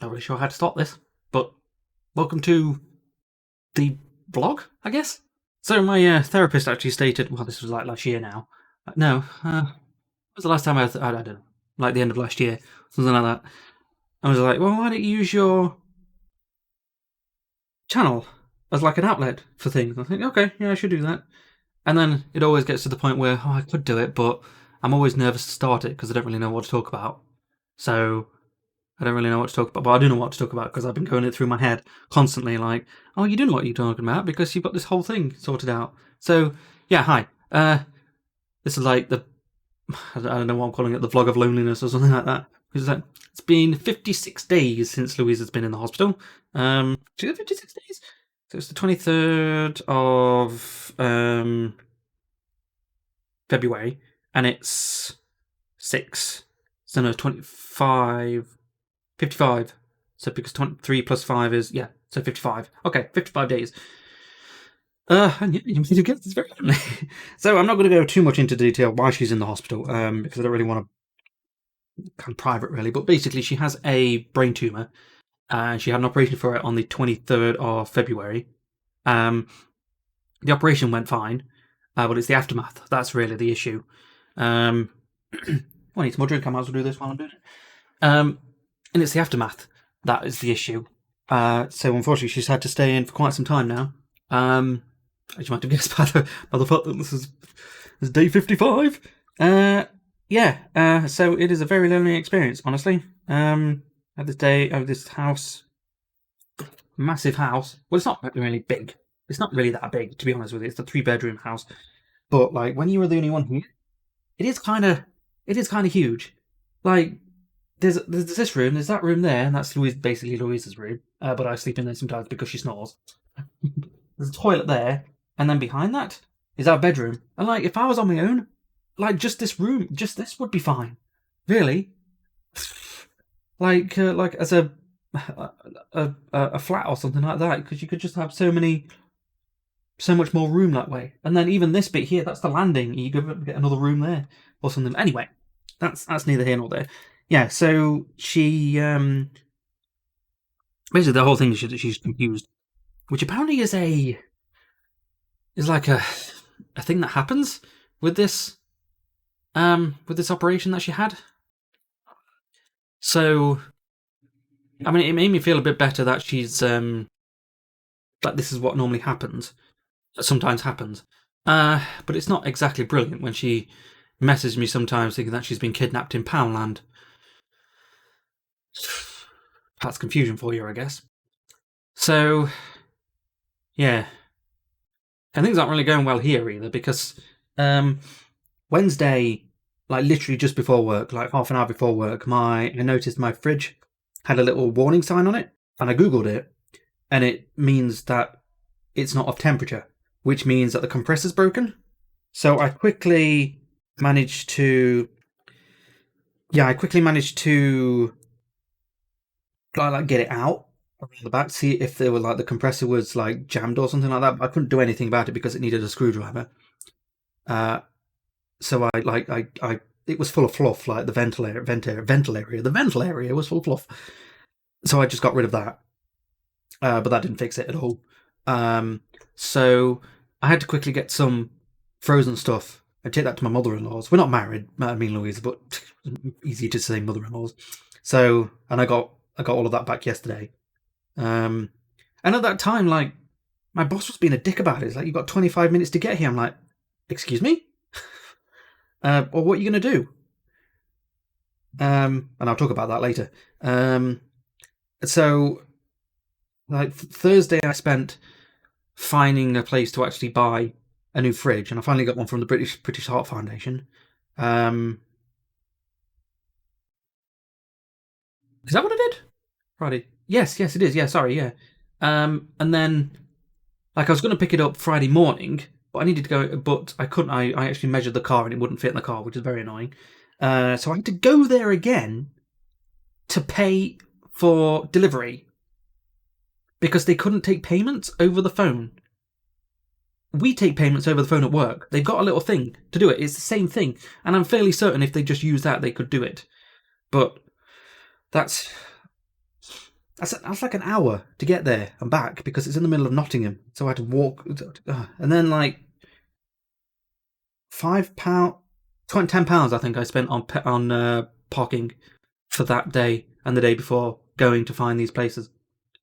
Not really sure how to start this, but welcome to the vlog, I guess. So my therapist actually stated, well, this was like last year now. No, what was the last time I don't know, like the end of last year, something like that. I was like, well, why don't you use your channel as like an outlet for things? I think, okay, yeah, I should do that. And then it always gets to the point where, I could do it, but I'm always nervous to start it because I don't really know what to talk about. So I don't really know what to talk about, but I do know what to talk about because I've been going it through my head constantly. Like, oh, you do know what you're talking about because you've got this whole thing sorted out. So, yeah, hi. This is like I don't know what I'm calling it, the vlog of loneliness or something like that. It's been 56 days since Louise has been in the hospital. 56 days? So it's the 23rd of February, and it's 6. So no, 55. 55. So because 23 plus 5 is, yeah, so 55. Okay, 55 days. And yeah, you made a guess, it's very lonely. So I'm not going to go too much into detail why she's in the hospital, because I don't really want to, kind of private really, but basically she has a brain tumour, and she had an operation for it on the 23rd of February. The operation went fine, but it's the aftermath. That's really the issue. I need some more drink, I might as well do this while I'm doing it. And it's the aftermath that is the issue. So unfortunately, she's had to stay in for quite some time now. As you might have guessed by the fact that this is day 55. So it is a very lonely experience, honestly. At this house, massive house. Well, it's not really big. It's not really that big, to be honest with you. It's a 3-bedroom house. But like when you were the only one here, it is kind of huge. Like there's this room, there's that room there, and that's basically Louise's room. But I sleep in there sometimes because she snores. There's a toilet there, and then behind that is our bedroom. And like, if I was on my own, like just this room, just this would be fine, really. Like as a flat or something like that, because you could just have so much more room that way. And then even this bit here, that's the landing. You could get another room there or something. Anyway, that's neither here nor there. Yeah, so she basically the whole thing is she's confused, which apparently is like a thing that happens with this operation that she had. So I mean, it made me feel a bit better that she's like this is what normally happens, sometimes happens. But it's not exactly brilliant when she messages me sometimes thinking that she's been kidnapped in Poundland. That's confusion for you, I guess. So, yeah. And things aren't really going well here either because Wednesday, like literally just before work, like half an hour before work, I noticed my fridge had a little warning sign on it, and I googled it, and it means that it's not of temperature, which means that the compressor's broken. So I quickly managed to like get it out around the back, see if there was like the compressor was like jammed or something like that. But I couldn't do anything about it because it needed a screwdriver. So it was full of fluff, like the ventil area. The ventil area was full of fluff. So I just got rid of that. But that didn't fix it at all. So I had to quickly get some frozen stuff and take that to my mother-in-law's. We're not married, me and Louisa, but easy to say mother-in-law's. So, and I got all of that back yesterday. And at that time, like, my boss was being a dick about it. It's like, you've got 25 minutes to get here. I'm like, excuse me? Well, what are you going to do? And I'll talk about that later. So, like, Thursday I spent finding a place to actually buy a new fridge, and I finally got one from the British Heart Foundation. Is that what I did? Friday. Yes, it is. Yeah, sorry, yeah. And then, like, I was going to pick it up Friday morning, but I needed to go, but I couldn't. I actually measured the car and it wouldn't fit in the car, which is very annoying. So I had to go there again to pay for delivery because they couldn't take payments over the phone. We take payments over the phone at work. They've got a little thing to do it. It's the same thing. And I'm fairly certain if they just used that, they could do it. But that's That's like an hour to get there and back because it's in the middle of Nottingham. So I had to walk, and then like £5, £10 I think I spent on parking for that day and the day before going to find these places,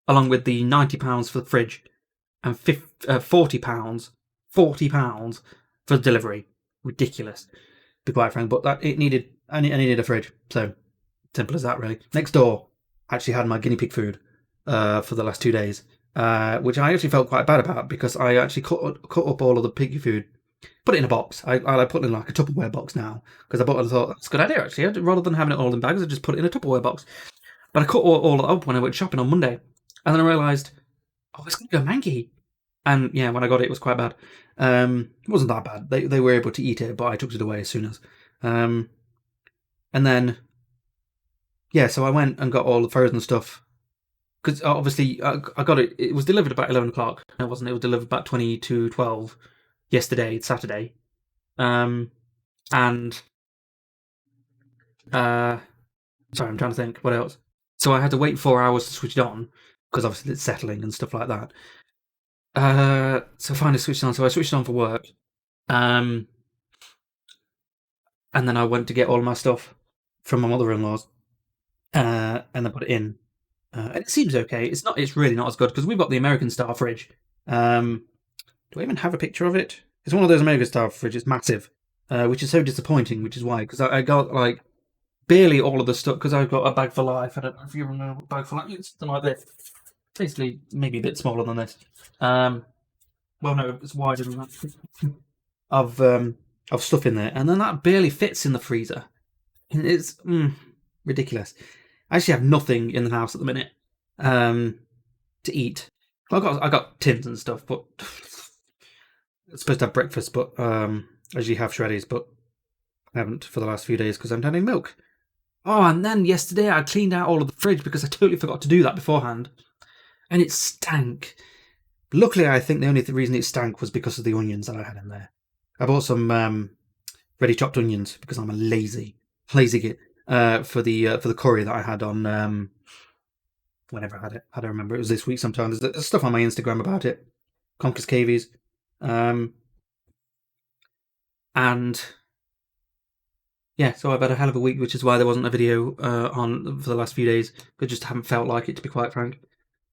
along with the £90 for the fridge and £40 for the delivery. Ridiculous, to be quite frank. But I needed a fridge, so simple as that, really. Next door, I actually had my guinea pig food for the last 2 days, which I actually felt quite bad about because I actually cut up all of the piggy food, put it in a box. I put it in like a Tupperware box now because I thought that's a good idea actually. Rather than having it all in bags, I just put it in a Tupperware box. But I cut all that up when I went shopping on Monday, and then I realised, oh, it's going to go manky. And yeah, when I got it, it was quite bad. It wasn't that bad. They were able to eat it, but I took it away as soon as. And then, yeah, so I went and got all the frozen stuff. Because obviously, I got it. It was delivered about 11 o'clock. No, it wasn't. It was delivered about 20 to 12 yesterday, Saturday. And sorry, I'm trying to think what else. So I had to wait 4 hours to switch it on because obviously it's settling and stuff like that. So I finally switched it on. So I switched it on for work. And then I went to get all my stuff from my mother-in-law's, and then put it in. And it seems okay. It's not. It's really not as good because we've got the American Star fridge. Do I even have a picture of it? It's one of those American Star fridges. It's massive, which is so disappointing. Which is why, because I got like barely all of the stuff because I've got a bag for life. I don't know if you remember bag for life. It's something like this. Basically, maybe a bit smaller than this. Well, no, it's wider than that. Of stuff in there, and then that barely fits in the freezer. It's ridiculous. I actually have nothing in the house at the minute to eat. Well, I got tins and stuff, but it's supposed to have breakfast, but I usually have shreddies, but I haven't for the last few days because I'm having milk. Oh, and then yesterday I cleaned out all of the fridge because I totally forgot to do that beforehand, and it stank. Luckily, I think the only reason it stank was because of the onions that I had in there. I bought some ready chopped onions because I'm a lazy git for the curry that I had on whenever I had it. I don't remember. It was this week sometime. There's stuff on my Instagram about it. Conquers Cavies. And yeah, so I've had a hell of a week, which is why there wasn't a video on for the last few days. I just haven't felt like it, to be quite frank.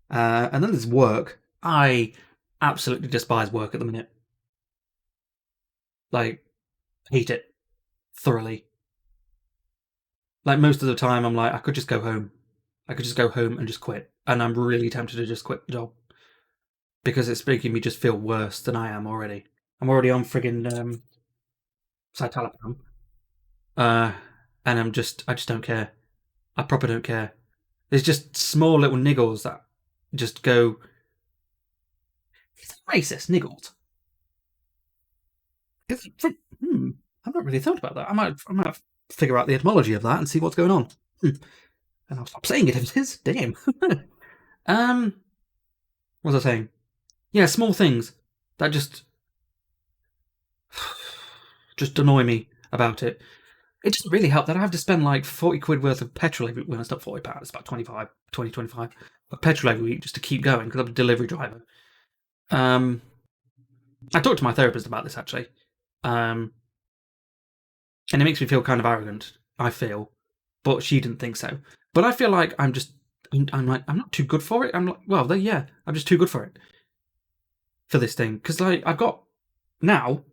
And then there's work. I absolutely despise work at the minute. Like, hate it thoroughly. Like, most of the time, I'm like, I could just go home. I could just go home and just quit. And I'm really tempted to just quit the job. Because it's making me just feel worse than I am already. I'm already on friggin' citalopram. And I just don't care. I proper don't care. There's just small little niggles that just go... Is that racist, niggles? I've not really thought about that. I might figure out the etymology of that and see what's going on. And I'll stop saying it if it is. Damn. What was I saying? Yeah, small things that just annoy me about it. It doesn't really help that I have to spend like 40 quid worth of petrol every week. Well, it's not £40, it's about 25 of petrol every week just to keep going because I'm a delivery driver. I talked to my therapist about this actually. And it makes me feel kind of arrogant, I feel. But she didn't think so. But I feel like I'm not too good for it. I'm like, well, I'm just too good for it. For this thing. Because like, I've got, now,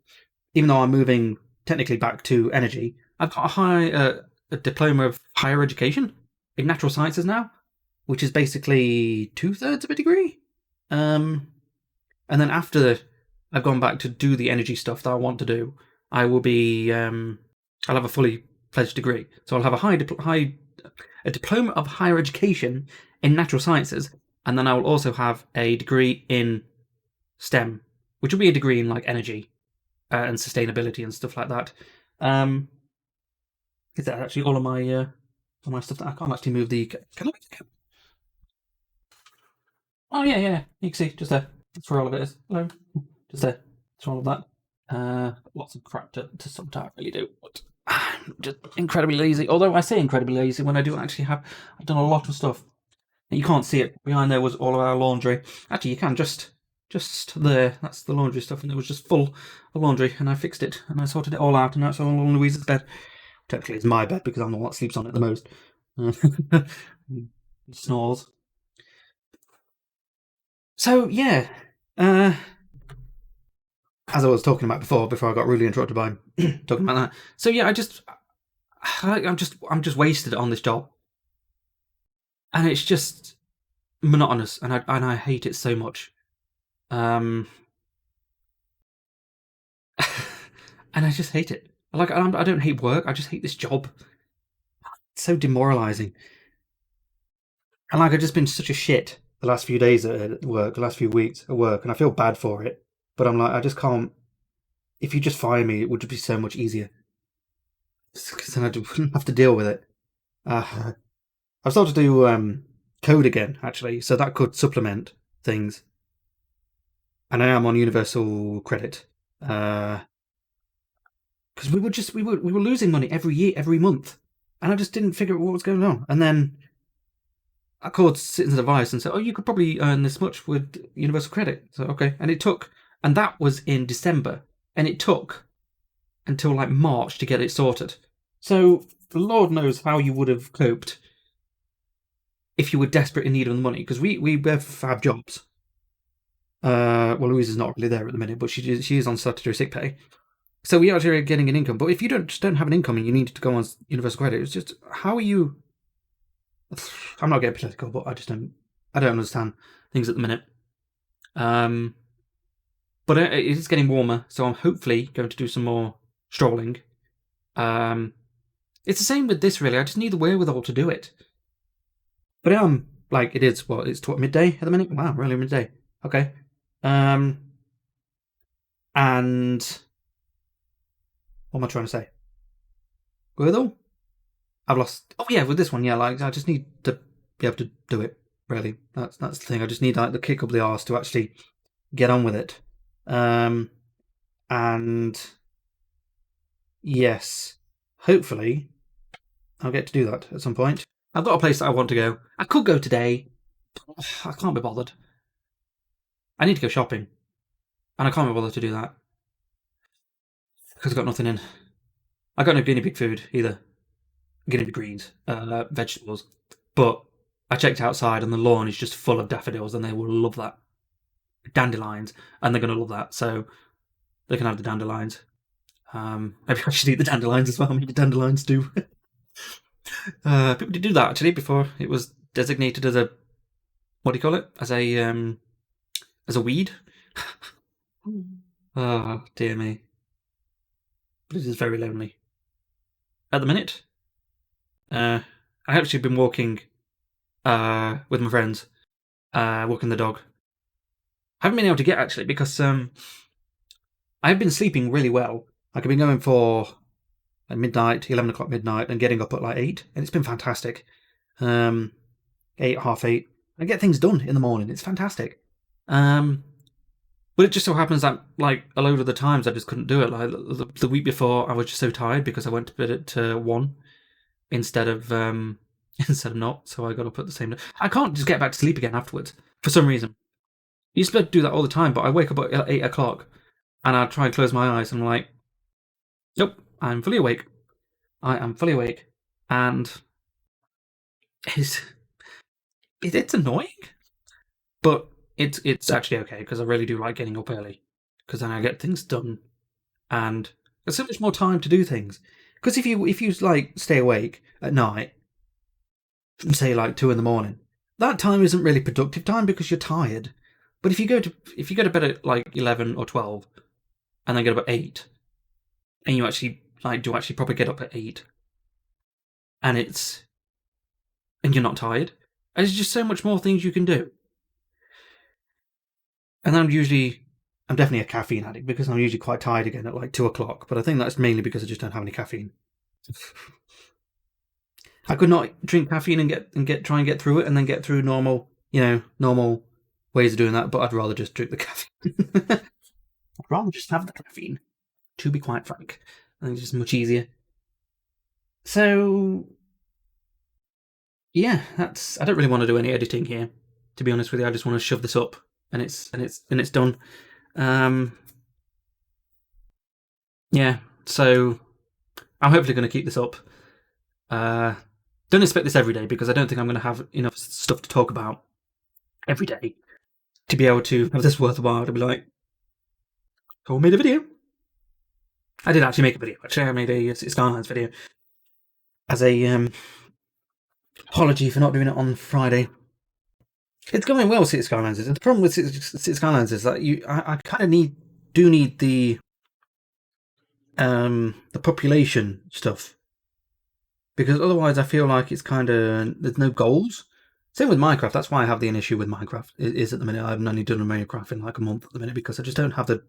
even though I'm moving technically back to energy, I've got a diploma of higher education in natural sciences now, which is basically 2/3 of a degree. And then after I've gone back to do the energy stuff that I want to do, I will be, I'll have a fully fledged degree. So I'll have a diploma of higher education in natural sciences, and then I will also have a degree in STEM, which will be a degree in like energy and sustainability and stuff like that. Is that actually all of my stuff that I can't actually move the? Can I? Oh yeah. You can see just there. That's where all of it is. Hello, just there. That's all of that. Lots of crap to sometimes really do, but I'm just incredibly lazy. Although I say incredibly lazy when I do actually have. I've done a lot of stuff. And you can't see it. Behind there was all of our laundry. Actually, you can just there. That's the laundry stuff, and it was just full of laundry. And I fixed it, and I sorted it all out, and now it's all on Louise's bed. Technically, it's my bed because I'm the one that sleeps on it the most. He snores. So yeah, as I was talking about before I got really interrupted by talking about that. So yeah, I'm just wasted on this job, and it's just monotonous, and I hate it so much. And I just hate it. Like I don't hate work. I just hate this job. It's so demoralizing. And like I've just been such a shit the last few days at work, the last few weeks at work, and I feel bad for it. But I'm like, I just can't. If you just fire me, it would just be so much easier. Because then I wouldn't have to deal with it. I've started to do code again, actually, so that could supplement things. And I am on universal credit. Because we were losing money every month, and I just didn't figure out what was going on. And then I called Citizens Advice and said, "Oh, you could probably earn this much with universal credit." So okay, and that was in December, and it took until like March to get it sorted. So the Lord knows how you would have coped if you were desperate in need of the money, because we both have jobs. Well, Louise is not really there at the minute, but she is on statutory sick pay. So we are actually getting an income. But if you just don't have an income and you need to go on universal credit, it's just, how are you? I'm not getting political, but I don't understand things at the minute. But it is getting warmer, so I'm hopefully going to do some more strolling. It's the same with this, really. I just need the wherewithal to do it. But like, it is, well, it's midday at the minute? Wow, really midday. Okay. And what am I trying to say? Wherewithal? I've lost. Oh yeah, with this one, yeah. Like I just need to be able to do it. Really, that's the thing. I just need like the kick up the arse to actually get on with it. And yes, hopefully I'll get to do that at some point. I've got a place that I want to go. I could go today. I can't be bothered. I need to go shopping, and I can't be bothered to do that because I've got nothing in. I got no guinea pig food either. Guinea pig greens, vegetables. But I checked outside, and the lawn is just full of daffodils, and they will love that. Dandelions, and they're going to love that. So they can have the dandelions. Maybe I should eat the dandelions as well. Maybe dandelions do. People did do that actually before it was designated as a, what do you call it? As a weed. Oh dear me. But it is very lonely at the minute. I actually been walking with my friends, walking the dog. I haven't been able to get actually because I've been sleeping really well. Like I've been going for like midnight, 11 o'clock midnight, and getting up at like 8, and it's been fantastic. 8, half 8. I get things done in the morning. It's fantastic. But it just so happens that like a load of the times I just couldn't do it. Like the week before, I was just so tired because I went to bed at 1 instead of not. So I got up at the same time. I can't just get back to sleep again afterwards for some reason. I used to do that all the time, but I wake up at 8 o'clock and I try and close my eyes and I'm like, nope, I'm fully awake. I am fully awake, and it's annoying, but it's actually okay because I really do like getting up early because then I get things done, and there's so much more time to do things. Because if you like stay awake at night from say like 2 in the morning, that time isn't really productive time because you're tired. But if you go to bed at like 11 or 12, and then get up at 8, and you actually probably get up at 8, and you're not tired, and there's just so much more things you can do. And I'm definitely a caffeine addict because I'm usually quite tired again at like 2 o'clock. But I think that's mainly because I just don't have any caffeine. I could not drink caffeine and try and get through it, and then get through normal ways of doing that. But I'd rather just drink the caffeine. I'd rather just have the caffeine, to be quite frank. I think it's just much easier. So yeah, that's. I don't really want to do any editing here, to be honest with you. I just want to shove this up, and it's done. Um, yeah, so I'm hopefully going to keep this up. Uh, don't expect this every day because I don't think I'm going to have enough stuff to talk about every day to be able to have this worthwhile. To be like, oh, I made a video. I did actually make a video. Actually, I made a Skylines video as a apology for not doing it on Friday. It's going well, City Skylines. The problem with City Skylines is that I kind of need the population stuff because otherwise I feel like it's kind of there's no goals. Same with Minecraft. That's why I have the issue with Minecraft. Is at the minute I haven't only done a Minecraft in like a month at the minute because I just don't have the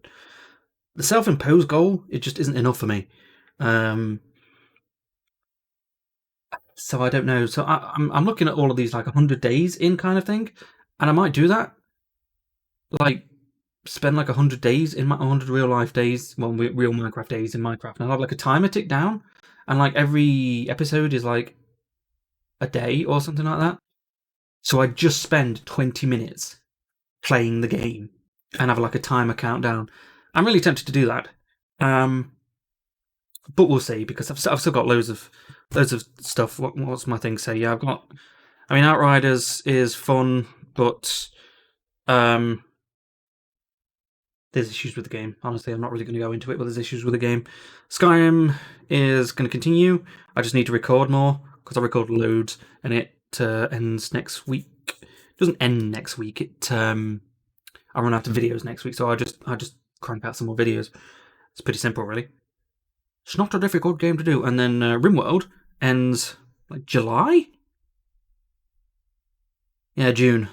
self-imposed goal. It just isn't enough for me. So I don't know. So I'm looking at all of these like 100 days in kind of thing, and I might do that. Like spend like 100 days in my 100 real life days, well, real Minecraft days in Minecraft, and I'll have like a timer tick down, and like every episode is like a day or something like that. So I just spend 20 minutes playing the game and have like a timer countdown. I'm really tempted to do that. But we'll see because I've still got loads of stuff. What's my thing say? Yeah, I've got. I mean, Outriders is fun, but there's issues with the game. Honestly, I'm not really going to go into it, but there's issues with the game. Skyrim is going to continue. I just need to record more because I record loads, and it ends next week. It doesn't end next week. I run out of videos next week, so I just crank out some more videos. It's pretty simple, really. It's not a difficult game to do. And then RimWorld ends like July. Yeah, June.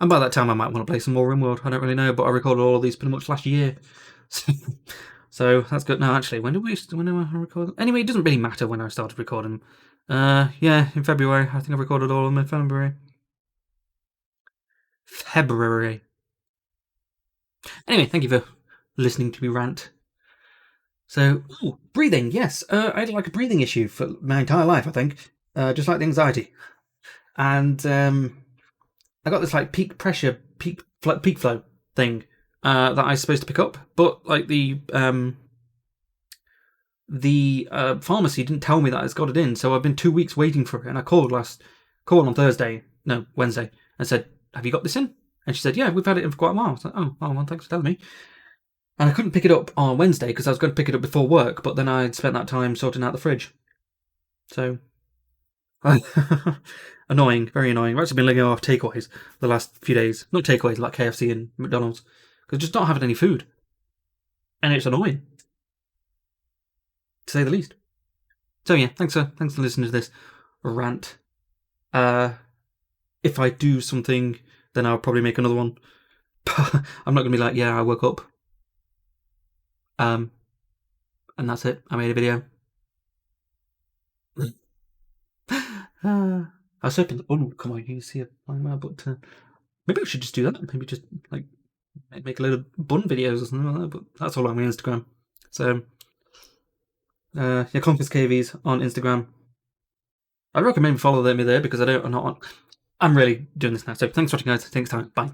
And by that time, I might want to play some more RimWorld. I don't really know, but I recorded all of these pretty much last year. So that's good. No, actually, when did I record? Anyway, it doesn't really matter when I started recording. Yeah, in February. I think I recorded all of them in February. Anyway, thank you for listening to me rant. So, breathing. Yes, I had like a breathing issue for my entire life. I think, just like the anxiety, and I got this like peak pressure, peak flow thing that I was supposed to pick up, but like the pharmacy didn't tell me that it's got it in, so I've been 2 weeks waiting for it. And I called on Wednesday, and said, "Have you got this in?" And she said, "Yeah, we've had it in for quite a while." I was like, "Oh, well, thanks for telling me." And I couldn't pick it up on Wednesday because I was going to pick it up before work, but then I'd spent that time sorting out the fridge. So annoying, very annoying. I've actually been living off takeaways the last few days. Not takeaways like KFC and McDonald's, because just not having any food, and it's annoying, to say the least. So yeah, thanks for listening to this rant. If I do something, then I'll probably make another one. I'm not gonna be like, yeah, I woke up, and that's it. I made a video. I was hoping the bun would come on. You can see it, but maybe I should just do that. Maybe just like make a load of bun videos or something like that. But that's all on my Instagram. So yeah, Compass KVs on Instagram. I'd recommend following me there because I'm really doing this now. So thanks for watching, guys. Thanks time. Bye.